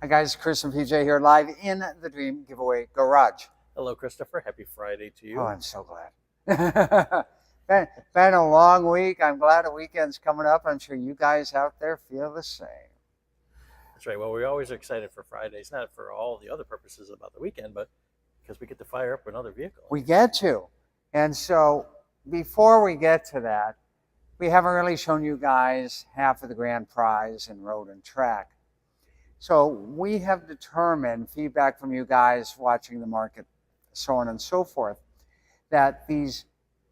Hi guys, Chris and PJ here live in the Dream Giveaway Garage. Hello, Christopher. Happy Friday to you. Oh, I'm so glad. been a long week. I'm glad a weekend's coming up. I'm sure you guys out there feel the same. That's right. Well, we always are excited for Fridays, not for all the other purposes about the weekend, but because we get to fire up another vehicle. We get to. And so before we get to that, we haven't really shown you guys half of the grand prize in road and track. So we have determined, feedback from you guys watching the market, so on and so forth, that these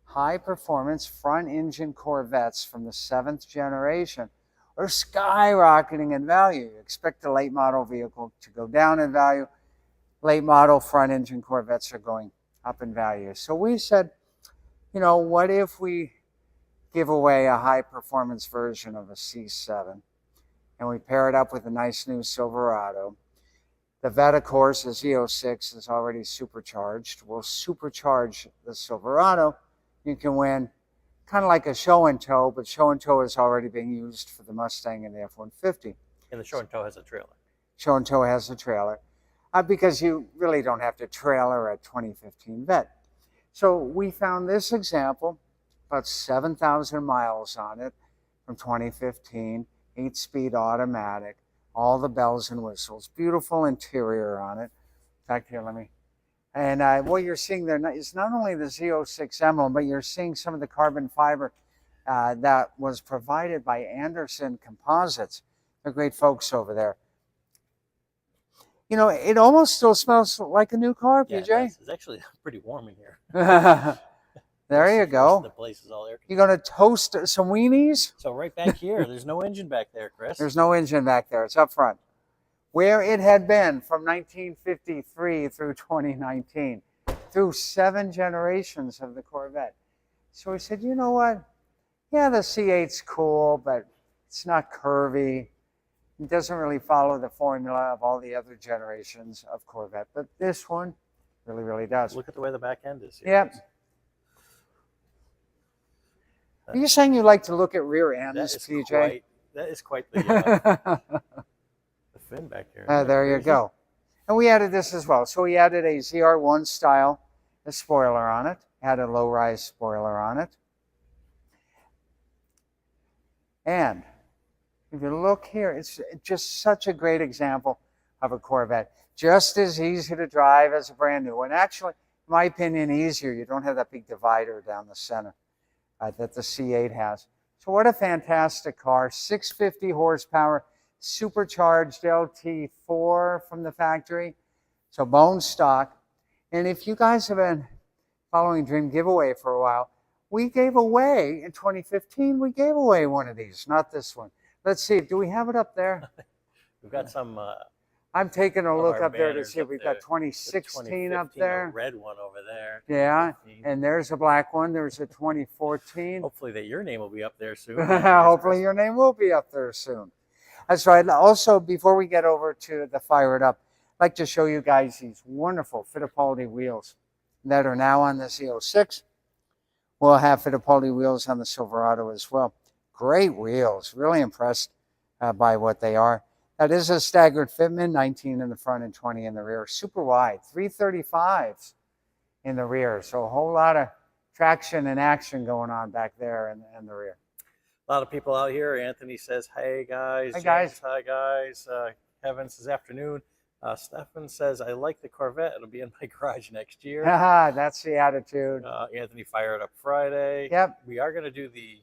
high performance front engine Corvettes from the 7th generation are skyrocketing in value. You expect a late model vehicle to go down in value. Late model front engine Corvettes are going up in value. So we said, you know, what if we give away a high performance version of a C7 and we pair it up with a nice new Silverado? The Vet, of course, the Z06 is already supercharged. We'll supercharge the Silverado. You can win kind of like a show and tow, but show and tow is already being used for the Mustang and the F-150. And the show and tow has a trailer. Show and tow has a trailer because you really don't have to trailer a 2015 Vet. So we found this example, about 7,000 miles on it from 2015, 8-speed automatic, all the bells and whistles, beautiful interior on it. Back here, let me. And what you're seeing there is not only the Z06 emblem, but you're seeing some of the carbon fiber that was provided by Anderson Composites. They're great folks over there. You know, it almost still smells like a new car, PJ. Yeah, it's actually pretty warm in here. There you go. The place is all air. You going to toast some weenies? So right back here, there's no engine back there, Chris. There's no engine back there. It's up front. Where it had been from 1953 through 2019, through 7 generations of the Corvette. So we said, you know what? Yeah, the C8's cool, but it's not curvy. It doesn't really follow the formula of all the other generations of Corvette, but this one really, really does. Look at the way the back end is. Yep. Are you saying you like to look at rear ends, PJ? That is quite the fin back here. There you go. And we added this as well. So we added a ZR1 style spoiler on it, had a low-rise spoiler on it. And if you look here, it's just such a great example of a Corvette. Just as easy to drive as a brand new one. Actually, in my opinion, easier. You don't have that big divider down the center that the C8 has. So what a fantastic car. 650 horsepower, supercharged LT4 from the factory. So bone stock. And if you guys have been following Dream Giveaway for a while, we gave away, in 2015, we gave away one of these, not this one. Let's see, do we have it up there? We've got some... I'm taking a look up there to see if we've got 2016 up there. A red one over there. Yeah, and there's a black one. There's a 2014. Hopefully that your name will be up there soon. Hopefully your name will be up there soon. That's right. Also, before we get over to the Fire It Up, I'd like to show you guys these wonderful Fittipaldi wheels that are now on the Z06. We'll have Fittipaldi wheels on the Silverado as well. Great wheels. Really impressed by what they are. That is a staggered fitment, 19 in the front and 20 in the rear. Super wide, 335s in the rear. So a whole lot of traction and action going on back there in the rear. A lot of people out here. Anthony says, hey, guys. Hi, guys. Hi, guys. Kevin says, afternoon. Stefan says, I like the Corvette. It'll be in my garage next year. That's the attitude. Anthony, Fire It Up Friday. Yep. We are going to do the...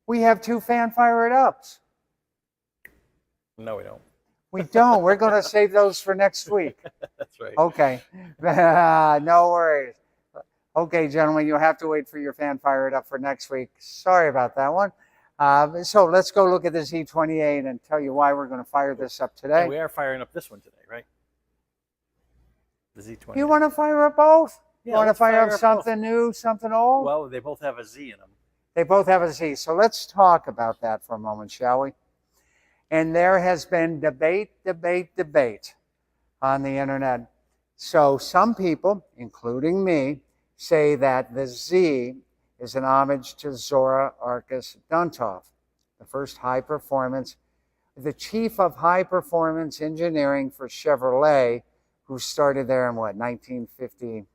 We have 2 fan Fire It Ups. No, we don't. We don't. We're going to save those for next week. That's right. Okay. No worries. Okay, gentlemen, you'll have to wait for your fan Fire It Up for next week. Sorry about that one. So let's go look at the Z28 and tell you why we're going to fire this up today. And we are firing up this one today, right? The Z28. You want to fire up both? Yeah, you want to fire up something both. new, something old? Well, they both have a Z in them. They both have a Z. So let's talk about that for a moment, shall we? And there has been debate on the internet. So some people, including me, say that the Z is an homage to Zora Arkus Duntov, the first high-performance the chief of high performance engineering for Chevrolet, who started there in what, 1952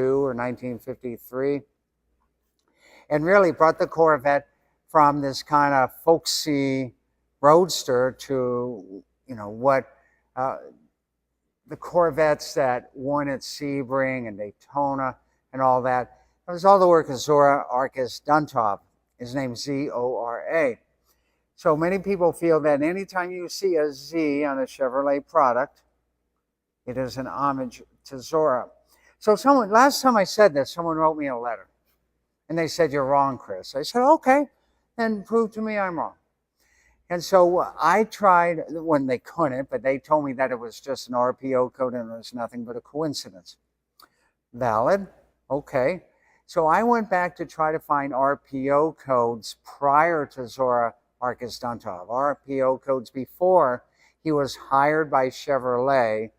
or 1953, and really brought the Corvette from this kind of folksy roadster to, you know, what the Corvettes that won at Sebring and Daytona and all that. It was all the work of Zora Arkus Duntov. His name's Z-O-R-A. So many people feel that anytime you see a Z on a Chevrolet product, it is an homage to Zora. So last time I said this, someone wrote me a letter. And they said, "You're wrong, Chris." I said, "Okay, then prove to me I'm wrong." And so I tried when they couldn't, but they told me that it was just an RPO code and it was nothing but a coincidence. Valid. Okay. So I went back to try to find RPO codes prior to Zora Arkus Duntov, RPO codes before he was hired by Chevrolet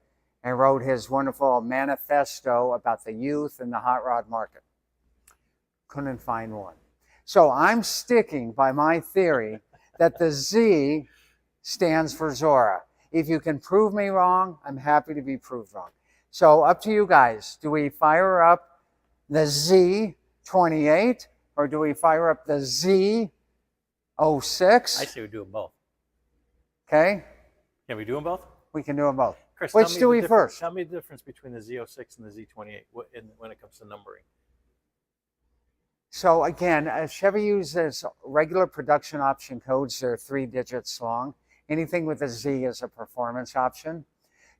and wrote his wonderful manifesto about the youth and the hot rod market. Couldn't find one. So I'm sticking by my theory that the Z stands for Zora. If you can prove me wrong, I'm happy to be proved wrong. So up to you guys. Do we fire up the Z28 or do we fire up the Z06? I say we do them both. Okay? Can we do them both? We can do them both. Chris, which do we first? Tell me the difference between the Z06 and the Z28 when it comes to numbering. So again, Chevy uses regular production option codes. They're 3 digits long. Anything with a Z is a performance option.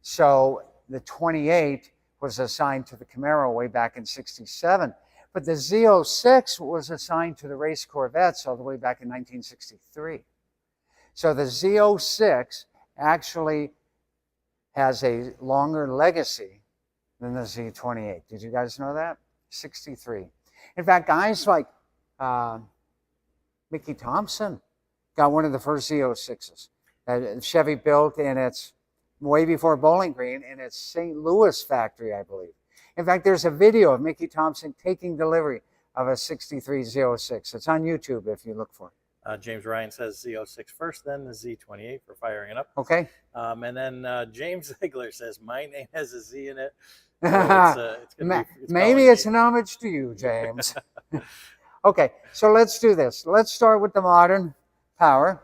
So the 28 was assigned to the Camaro way back in '67. But the Z06 was assigned to the race Corvettes all the way back in 1963. So the Z06 actually has a longer legacy than the Z28. Did you guys know that? 63. In fact, guys like Mickey Thompson got one of the first Z06s that Chevy built in its, way before Bowling Green, in its St. Louis factory, I believe. In fact, there's a video of Mickey Thompson taking delivery of a 63 Z06. It's on YouTube if you look for it. James Ryan says Z06 first, then the Z28 for firing it up. Okay. And then James Ziegler says, "My name has a Z in it." So maybe it's an homage to you, James. Okay, so let's do this. Let's start with the modern power.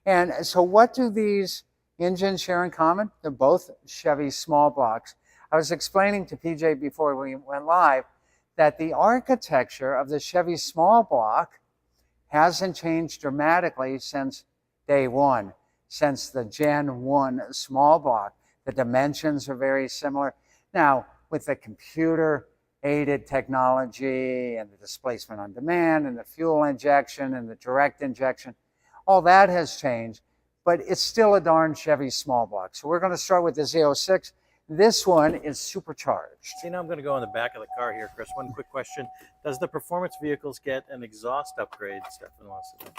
And so what do these engines share in common? They're both Chevy small blocks. I was explaining to PJ before we went live that the architecture of the Chevy small block hasn't changed dramatically since day one, since the Gen 1 small block. The dimensions are very similar. Now, with the computer-aided technology and the displacement on demand and the fuel injection and the direct injection, all that has changed, but it's still a darn Chevy small block. So we're going to start with the Z06. This one is supercharged. See, now I'm going to go in the back of the car here, Chris. One quick question. Does the performance vehicles get an exhaust upgrade? Stefan wants to know.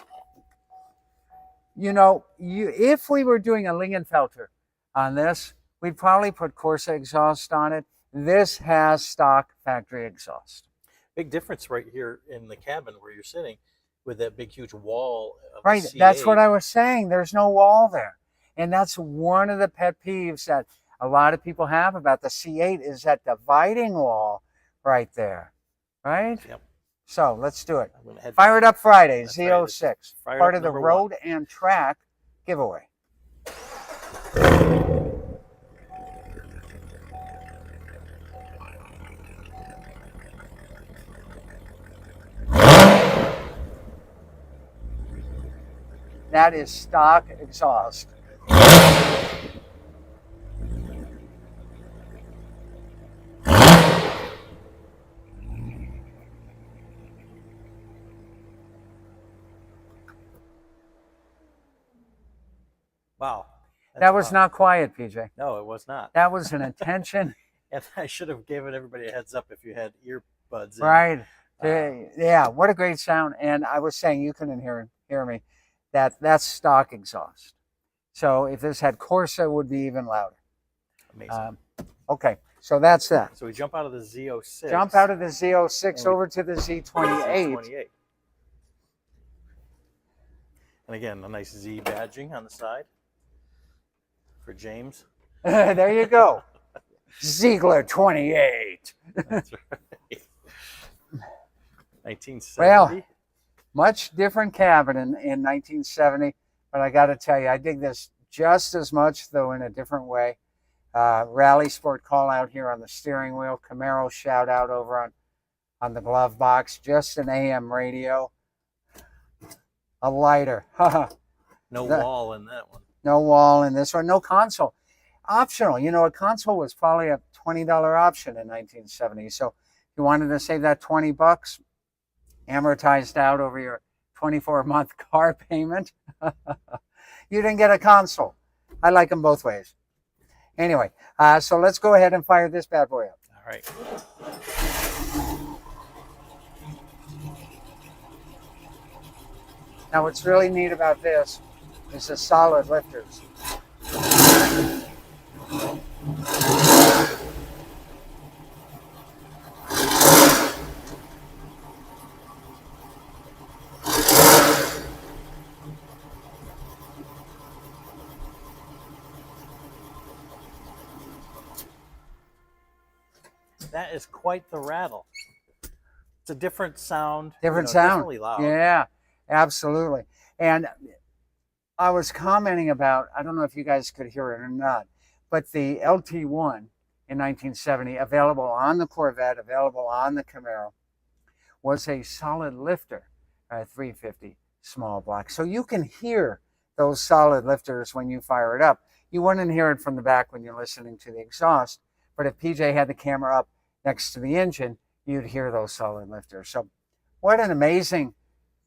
You know, if we were doing a Lingenfelter on this, we'd probably put Corsa exhaust on it. This has stock factory exhaust. Big difference right here in the cabin where you're sitting with that big, huge wall of right, C8. That's what I was saying. There's no wall there. And that's one of the pet peeves that a lot of people have about the C8 is that dividing wall right there, right? Yep. So let's do it. Fire it up Friday, Z06, part of the Road and Track giveaway. That is stock exhaust. Wow. That was not quiet, PJ. No, it was not. That was an intention. And I should have given everybody a heads up if you had earbuds in. Right. Yeah, what a great sound. And I was saying, you couldn't hear me, that's stock exhaust. So if this had Corsa, it would be even louder. Amazing. Okay, so that's that. So we jump out of the Z06. Jump out of the Z06 over to the Z28. And And again, a nice Z badging on the side for James. There you go. Ziegler 28. That's right. 1970. Well, much different cabin in 1970, but I got to tell you, I dig this just as much, though in a different way. Rally Sport call out here on the steering wheel. Camaro shout out over on the glove box. Just an AM radio. A lighter. No wall in that one. No wall in this one. No console. Optional. You know, a console was probably a $20 option in 1970. So if you wanted to save that $20, amortized out over your 24-month car payment, you didn't get a console. I like them both ways. Anyway, so let's go ahead and fire this bad boy up. All right. Now, what's really neat about this is the solid lifters. That is quite the rattle. It's a different sound. Different sound. Definitely loud. Yeah, absolutely. And I was commenting about, I don't know if you guys could hear it or not, but the LT1 in 1970, available on the Corvette, available on the Camaro, was a solid lifter, 350 small block. So you can hear those solid lifters when you fire it up. You wouldn't hear it from the back when you're listening to the exhaust, but if PJ had the camera up next to the engine, you'd hear those solid lifters. So what an amazing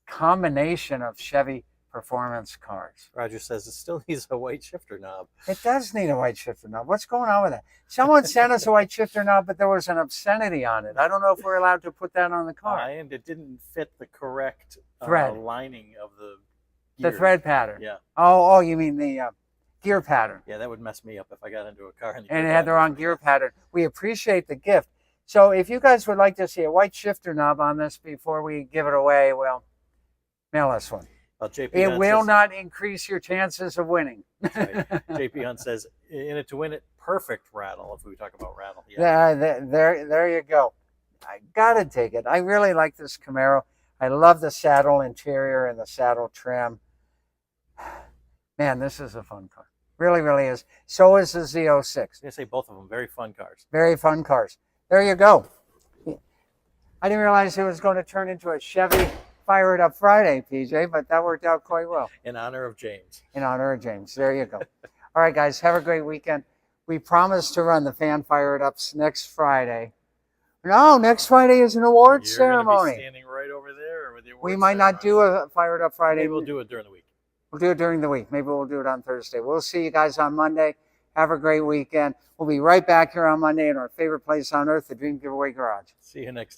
combination of Chevy performance cars. Roger says it still needs a white shifter knob. It does need a white shifter knob. What's going on with that? Someone sent us a white shifter knob, but there was an obscenity on it. I don't know if we're allowed to put that on the car. And it didn't fit the correct thread lining of the gears. The thread pattern. Yeah. Oh, you mean the gear pattern. Yeah, that would mess me up if I got into a car. And it had the wrong gear pattern. We appreciate the gift. So if you guys would like to see a white shifter knob on this before we give it away, well, mail us one. Well, JP it Hunt will says, not increase your chances of winning. That's right. JP Hunt says, in it to win it, perfect rattle, if we talk about rattle. Yeah, there you go. I got to take it. I really like this Camaro. I love the saddle interior and the saddle trim. Man, this is a fun car. Really, really is. So is the Z06. I was going to say both of them, very fun cars. Very fun cars. There you go. I didn't realize it was going to turn into a Chevy Fire It Up Friday, PJ, but that worked out quite well. In honor of James. In honor of James. There you go. All right, guys, have a great weekend. We promise to run the Fan Fire It Ups next Friday. No, next Friday is an awards ceremony. Be standing right over there with the awards we might not do a Fire It Up Friday. Maybe we'll do it during the week. We'll do it during the week. Maybe we'll do it on Thursday. We'll see you guys on Monday. Have a great weekend. We'll be right back here on Monday in our favorite place on earth, the Dream Giveaway Garage. See you next time.